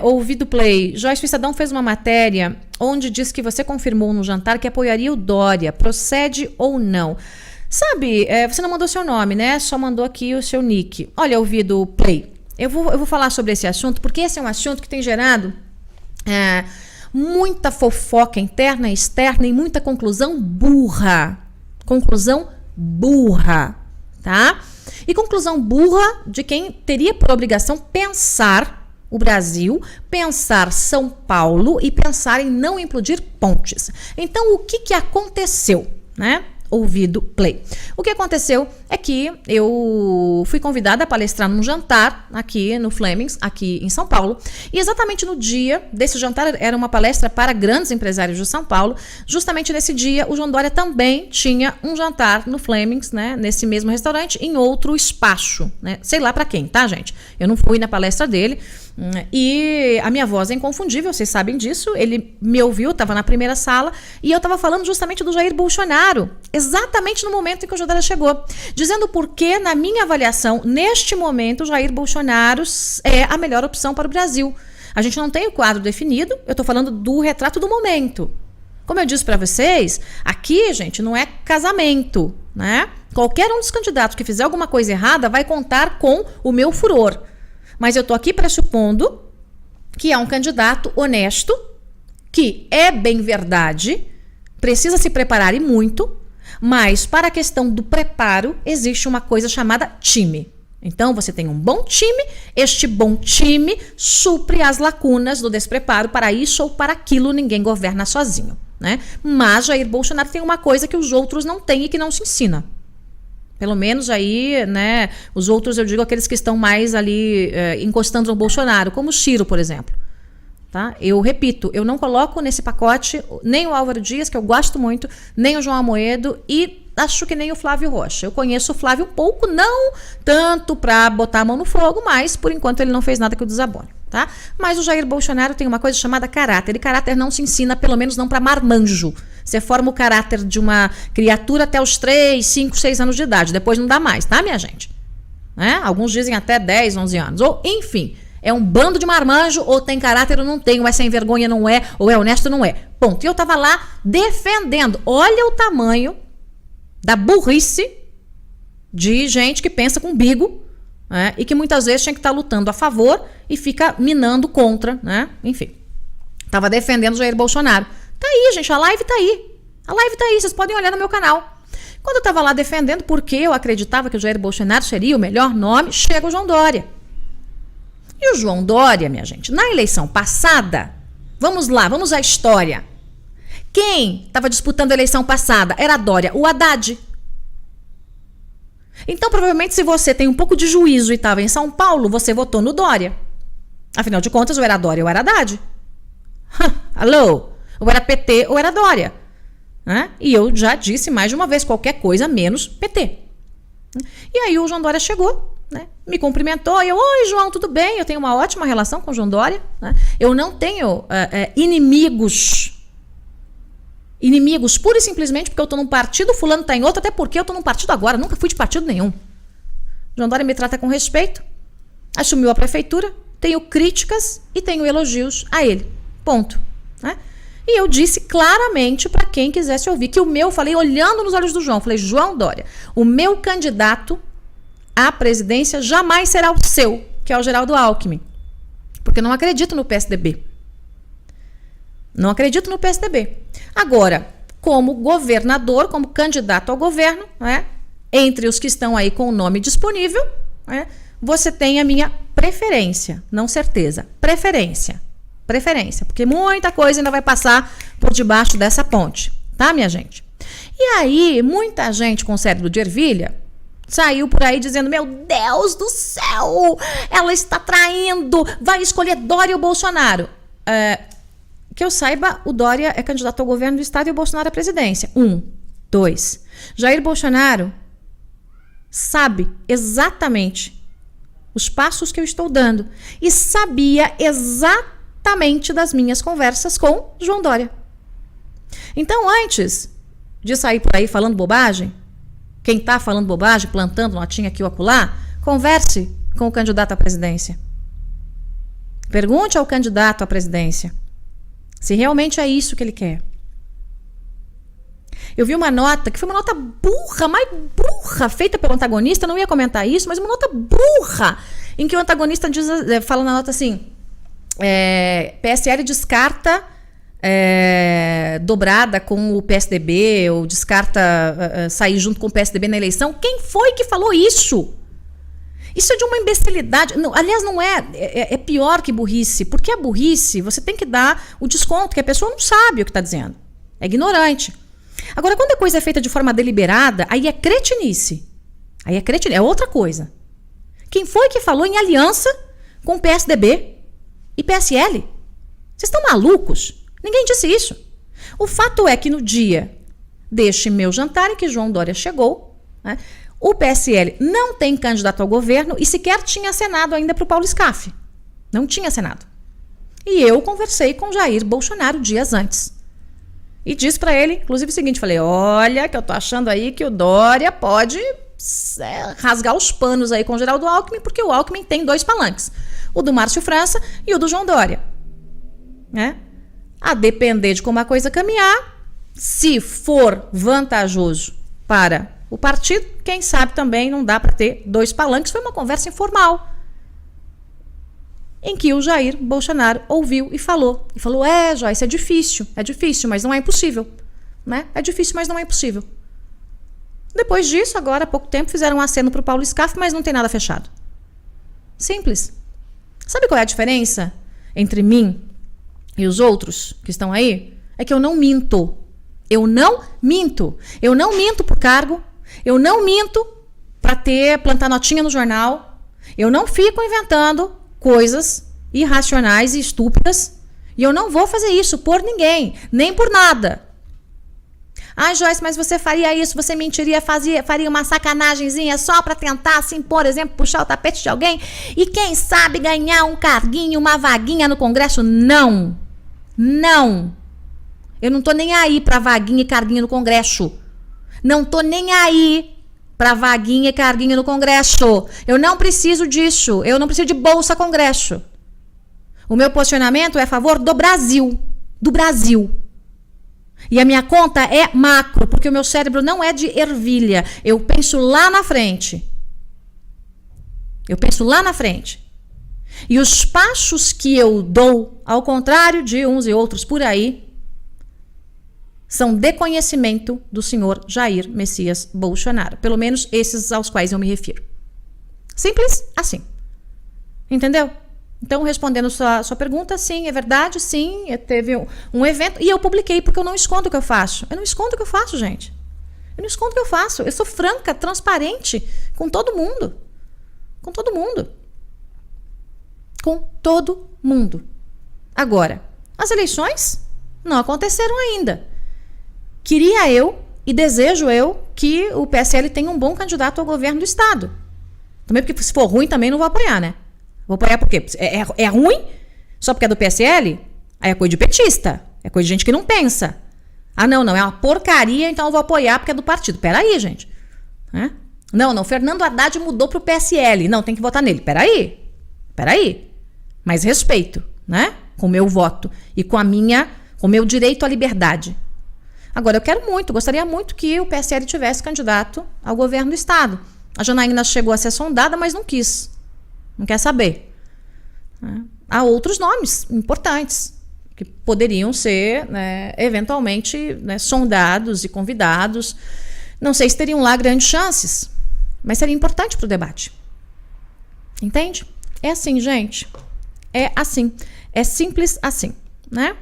Ouvido Play. Joyce, o Estadão fez uma matéria onde diz que você confirmou no jantar que apoiaria o Dória. Procede ou não? Sabe, você não mandou seu nome, né? Só mandou aqui o seu nick. Olha, Ouvido Play. Eu vou falar sobre esse assunto, porque esse é um assunto que tem gerado muita fofoca interna e externa e muita conclusão burra. Conclusão burra, tá? E conclusão burra de quem teria por obrigação pensar o Brasil, pensar São Paulo e pensar em não implodir pontes. Então, o que aconteceu, né? Ouvido Play. O que aconteceu é que eu fui convidada a palestrar num jantar aqui no Flemings, aqui em São Paulo, e exatamente no dia desse jantar, era uma palestra para grandes empresários de São Paulo, justamente nesse dia o João Dória também tinha um jantar no Flemings, né, nesse mesmo restaurante, em outro espaço, né, sei lá para quem, tá, gente? Eu não fui na palestra dele, e a minha voz é inconfundível, vocês sabem disso, ele me ouviu, estava na primeira sala, e eu estava falando justamente do Jair Bolsonaro, exatamente no momento em que o João Dória chegou, dizendo por que, na minha avaliação, neste momento, o Jair Bolsonaro é a melhor opção para o Brasil. A gente não tem o quadro definido, eu estou falando do retrato do momento. Como eu disse para vocês, aqui, gente, não é casamento, né? Qualquer um dos candidatos que fizer alguma coisa errada vai contar com o meu furor. Mas eu estou aqui pressupondo que é um candidato honesto, que é bem verdade, precisa se preparar e muito, mas para a questão do preparo existe uma coisa chamada time. Então você tem um bom time, este bom time supre as lacunas do despreparo para isso ou para aquilo, ninguém governa sozinho, né? Mas Jair Bolsonaro tem uma coisa que os outros não têm e que não se ensina. Pelo menos aí, né, os outros eu digo aqueles que estão mais ali encostando no Bolsonaro, como o Ciro, por exemplo. Tá? Eu repito, eu não coloco nesse pacote nem o Álvaro Dias, que eu gosto muito, nem o João Amoedo e acho que nem o Flávio Rocha. Eu conheço o Flávio um pouco, não tanto para botar a mão no fogo, mas por enquanto ele não fez nada que eu desabone. Tá? Mas o Jair Bolsonaro tem uma coisa chamada caráter, e caráter não se ensina, pelo menos não para marmanjo. Você forma o caráter de uma criatura até os 3, 5, 6 anos de idade, depois não dá mais, tá, minha gente? Alguns dizem até 10, 11 anos, ou enfim, é um bando de marmanjo, ou tem caráter ou não tem, ou é sem vergonha, não é, ou é honesto, não é. Ponto. E eu tava lá defendendo, olha o tamanho da burrice de gente que pensa com umbigo, né? E que muitas vezes tinha que estar lutando a favor e fica minando contra, né? Enfim, tava defendendo o Jair Bolsonaro. Tá aí, gente, a live tá aí. A live tá aí, vocês podem olhar no meu canal. Quando eu tava lá defendendo porque eu acreditava que o Jair Bolsonaro seria o melhor nome, chega o João Dória. E o João Dória, minha gente, na eleição passada, vamos lá, vamos à história. Quem estava disputando a eleição passada era a Dória, o Haddad. Então, provavelmente, se você tem um pouco de juízo e estava em São Paulo, você votou no Dória. Afinal de contas, ou era Dória ou era Haddad. Alô? Ou era PT ou era Dória. E eu já disse mais de uma vez, qualquer coisa menos PT. E aí o João Dória chegou, né? Me cumprimentou. E eu, oi, João, tudo bem? Eu tenho uma ótima relação com o João Dória. Né? Eu não tenho inimigos. Inimigos, pura e simplesmente porque eu tô num partido, fulano tá em outro, até porque eu tô num partido agora, nunca fui de partido nenhum. João Dória me trata com respeito, assumiu a prefeitura, tenho críticas e tenho elogios a ele. Ponto. Né? E eu disse claramente para quem quisesse ouvir que falei olhando nos olhos do João, falei, João Dória, o meu candidato à presidência jamais será o seu, que é o Geraldo Alckmin. Porque eu não acredito no PSDB. Não acredito no PSDB. Agora, como governador, como candidato ao governo, né, entre os que estão aí com o nome disponível, né, você tem a minha preferência, não certeza, preferência, porque muita coisa ainda vai passar por debaixo dessa ponte, tá, minha gente? E aí, muita gente com cérebro de ervilha saiu por aí dizendo, meu Deus do céu, ela está traindo, vai escolher Dória ou Bolsonaro. Que eu saiba, o Dória é candidato ao governo do estado e o Bolsonaro à presidência. 1, 2. Jair Bolsonaro sabe exatamente os passos que eu estou dando e sabia exatamente das minhas conversas com João Dória. Então, antes de sair por aí falando bobagem, quem está falando bobagem, plantando notinha aqui ou acolá, converse com o candidato à presidência. Pergunte ao candidato à presidência se realmente é isso que ele quer. Eu vi uma nota, que foi uma nota burra, mais burra, feita pelo antagonista, não ia comentar isso, mas uma nota burra, em que o antagonista fala na nota assim, PSL descarta dobrada com o PSDB, ou descarta sair junto com o PSDB na eleição. Quem foi que falou isso? Isso é de uma imbecilidade. Não, aliás, não é pior que burrice, porque a burrice, você tem que dar o desconto, que a pessoa não sabe o que está dizendo. É ignorante. Agora, quando a coisa é feita de forma deliberada, aí é cretinice. É outra coisa. Quem foi que falou em aliança com o PSDB e PSL? Vocês estão malucos? Ninguém disse isso. O fato é que no dia deste meu jantar, em que João Dória chegou, né, o PSL não tem candidato ao governo e sequer tinha Senado ainda para o Paulo Scaff. Não tinha Senado. E eu conversei com Jair Bolsonaro dias antes. E disse para ele, inclusive, o seguinte, falei, olha, que eu tô achando aí que o Dória pode rasgar os panos aí com o Geraldo Alckmin, porque o Alckmin tem 2 palanques. O do Márcio França e o do João Dória. Né? A depender de como a coisa caminhar, se for vantajoso para o partido, quem sabe também não dá para ter 2 palanques. Foi uma conversa informal, em que o Jair Bolsonaro ouviu e falou. E falou, Joyce, é difícil, mas não é impossível. Né? É difícil, mas não é impossível. Depois disso, agora há pouco tempo, fizeram um aceno para o Paulo Scaff, mas não tem nada fechado. Simples. Sabe qual é a diferença entre mim e os outros que estão aí? É que eu não minto. Eu não minto. Eu não minto por cargo. Eu não minto para plantar notinha no jornal. Eu não fico inventando coisas irracionais e estúpidas. E eu não vou fazer isso por ninguém, nem por nada. Joyce, mas você faria isso, você mentiria, faria uma sacanagemzinha só para tentar, assim, por exemplo, puxar o tapete de alguém e quem sabe ganhar um carguinho, uma vaguinha no Congresso? Não. Não. Eu não tô nem aí pra vaguinha e carguinho no Congresso. Não tô nem aí pra vaguinha e carguinho no Congresso. Eu não preciso disso. Eu não preciso de bolsa Congresso. O meu posicionamento é a favor do Brasil. Do Brasil. E a minha conta é macro, porque o meu cérebro não é de ervilha. Eu penso lá na frente. Eu penso lá na frente. E os passos que eu dou, ao contrário de uns e outros por aí, são de conhecimento do senhor Jair Messias Bolsonaro. Pelo menos esses aos quais eu me refiro. Simples assim. Entendeu? Então, respondendo sua pergunta, sim, é verdade, sim, teve um evento, e eu publiquei, porque eu não escondo o que eu faço. Eu não escondo o que eu faço, gente. Eu não escondo o que eu faço. Eu sou franca, transparente com todo mundo. Com todo mundo. Com todo mundo. Agora, as eleições não aconteceram ainda. Queria eu e desejo eu que o PSL tenha um bom candidato ao governo do estado. Também porque se for ruim também não vou apoiar, né? Vou apoiar por quê? É ruim? Só porque é do PSL? Aí é coisa de petista. É coisa de gente que não pensa. Não, é uma porcaria, então eu vou apoiar porque é do partido. Peraí, gente. Não, Fernando Haddad mudou pro PSL. Não, tem que votar nele. Peraí. Mais respeito, né? Com o meu voto e com o meu direito à liberdade. Agora, eu gostaria muito que o PSL tivesse candidato ao governo do estado. A Janaína chegou a ser sondada, mas não quis. Não quer saber. Há outros nomes importantes que poderiam ser, né, eventualmente, né, sondados e convidados. Não sei se teriam lá grandes chances, mas seria importante para o debate. Entende? É assim, gente. É assim. É simples assim, né?